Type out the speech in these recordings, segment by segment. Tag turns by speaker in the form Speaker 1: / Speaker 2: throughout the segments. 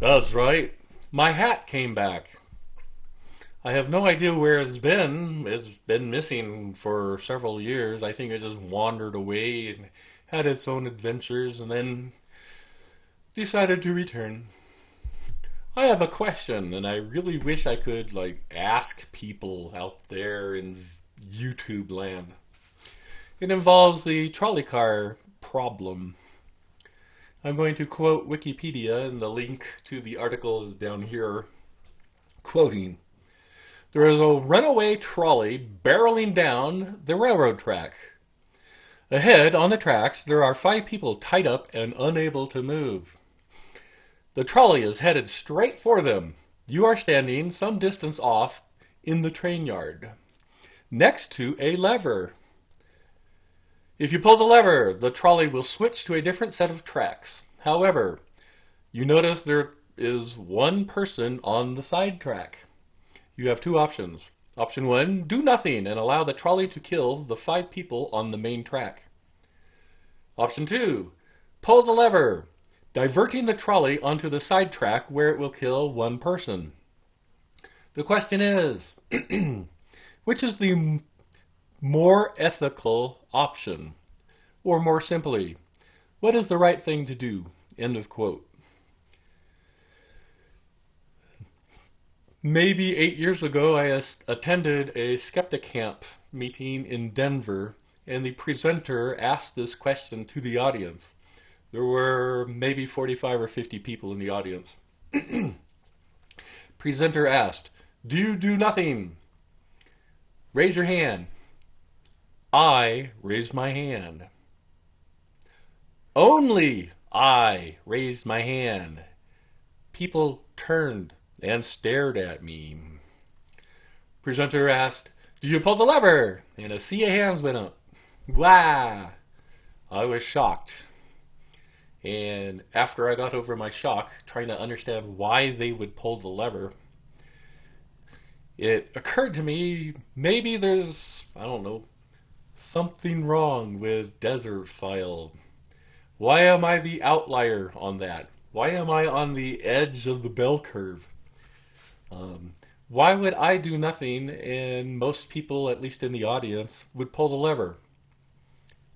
Speaker 1: That's right. My hat came back. I have no idea where it's been. It's been missing for several years. I think it just wandered away and had its own adventures and then decided to return. I have a question, and I really wish I could ask people out there in YouTube land. It involves the trolley car problem. I'm going to quote Wikipedia, and the link to the article is down here. Quoting, "There is a runaway trolley barreling down the railroad track. Ahead on the tracks, there are 5 people tied up and unable to move. The trolley is headed straight for them. You are standing some distance off in the train yard, next to a lever. If you pull the lever, the trolley will switch to a different set of tracks. However, you notice there is one person on the side track. You have 2 options. Option 1, do nothing and allow the trolley to kill the 5 people on the main track. Option 2, pull the lever, diverting the trolley onto the side track where it will kill 1 person. The question is, which is the more ethical option? Or more simply, what is the right thing to do?" End of quote. Maybe 8 years ago, I attended a skeptic camp meeting in Denver, and the presenter asked this question to the audience. There were maybe 45 or 50 people in the audience. Presenter asked, "Do you do nothing? Raise your hand." I raised my hand. Only I raised my hand. People turned and stared at me. Presenter asked, "Do you pull the lever?" And a sea of hands went up. Wow! I was shocked. And after I got over my shock, trying to understand why they would pull the lever, it occurred to me, maybe there's, something wrong with Desertphile. Why am I the outlier on that? Why am I on the edge of the bell curve? Why would I do nothing and most people, at least in the audience, would pull the lever?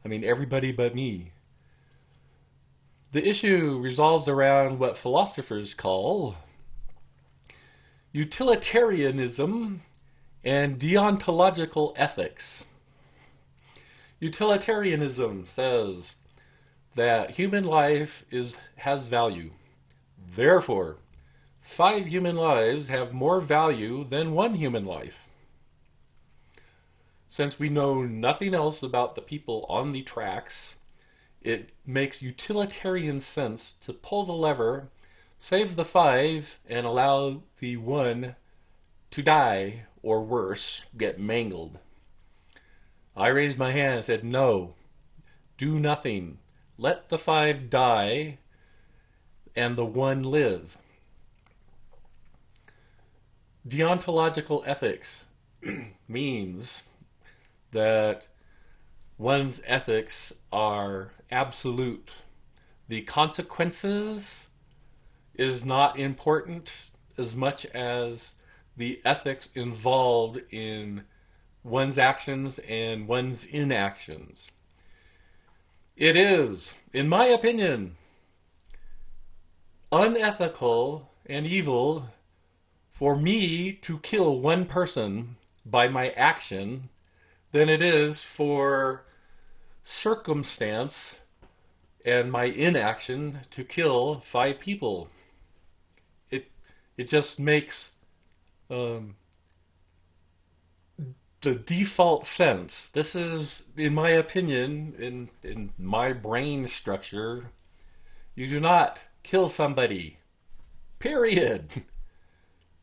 Speaker 1: I mean, everybody but me. The issue revolves around what philosophers call utilitarianism and deontological ethics. Utilitarianism says that human life has value. Therefore, 5 human lives have more value than 1 human life. Since we know nothing else about the people on the tracks, it makes utilitarian sense to pull the lever, save the 5, and allow the 1 to die, or worse, get mangled. I raised my hand and said, "No, do nothing. Let the 5 die and the 1 live." Deontological ethics means that one's ethics are absolute. The consequences is not important as much as the ethics involved in one's actions and one's inactions. It is, in my opinion, unethical and evil for me to kill 1 person by my action than it is for circumstance and my inaction to kill 5 people. It just makes the default sense. This is, in my opinion, in my brain structure, you do not kill somebody. Period.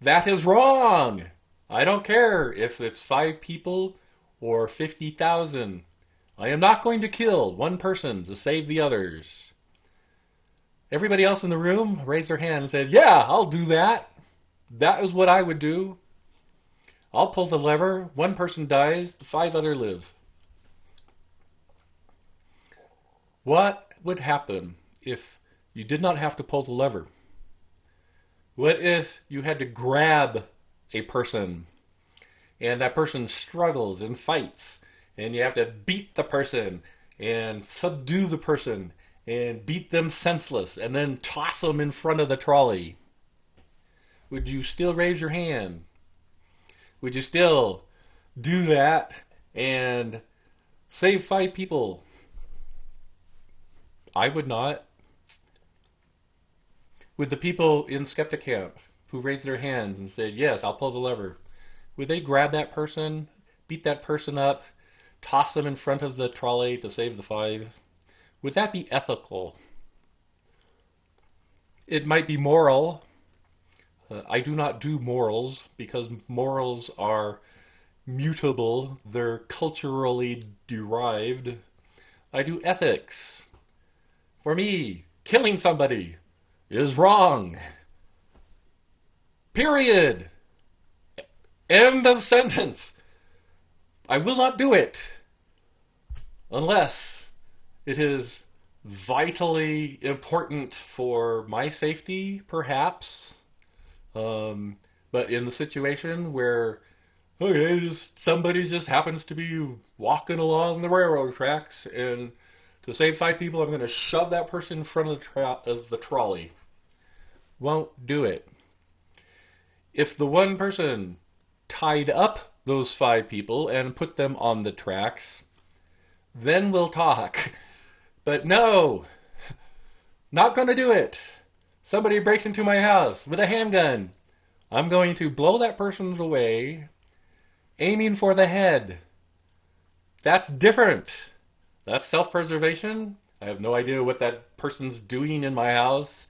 Speaker 1: That is wrong. I don't care if it's 5 people or 50,000. I am not going to kill 1 person to save the others. Everybody else in the room raised their hand and said, "Yeah, I'll do that. That is what I would do. I'll pull the lever. 1 person dies, the 5 others live." What would happen if you did not have to pull the lever? What if you had to grab a person and that person struggles and fights and you have to beat the person and subdue the person and beat them senseless and then toss them in front of the trolley? Would you still raise your hand? Would you still do that and save 5 people? I would not. Would the people in Skeptic Camp who raised their hands and said, yes, I'll pull the lever, would they grab that person, beat that person up, toss them in front of the trolley to save the 5? Would that be ethical? It might be moral. I do not do morals because morals are mutable. They're culturally derived. I do ethics. For me, killing somebody is wrong. Period. End of sentence. I will not do it unless it is vitally important for my safety, perhaps. But in the situation where, okay, somebody just happens to be walking along the railroad tracks, and to save 5 people, I'm going to shove that person in front of the trolley. Won't do it. If the one person tied up those 5 people and put them on the tracks, then we'll talk. But no, not going to do it. Somebody breaks into my house with a handgun. I'm going to blow that person away, aiming for the head. That's different. That's self-preservation. I have no idea what that person's doing in my house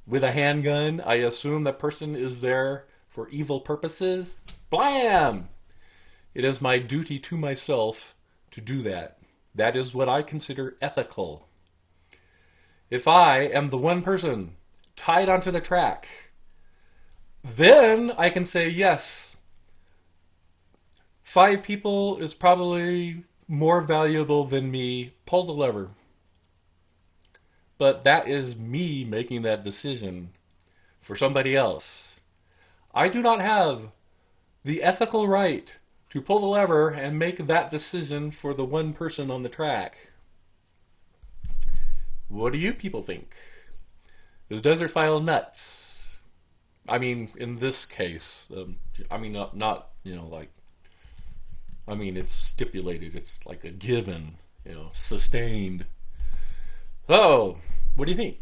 Speaker 1: with a handgun. I assume that person is there for evil purposes. Blam! It is my duty to myself to do that. That is what I consider ethical. If I am the one person tied onto the track, then I can say, yes, 5 people is probably more valuable than me. Pull the lever. But that is me making that decision for somebody else. I do not have the ethical right to pull the lever and make that decision for the one person on the track. What do you people think? Is Desertphile nuts? I mean, in this case, not like, it's stipulated. It's like a given, sustained. So, what do you think?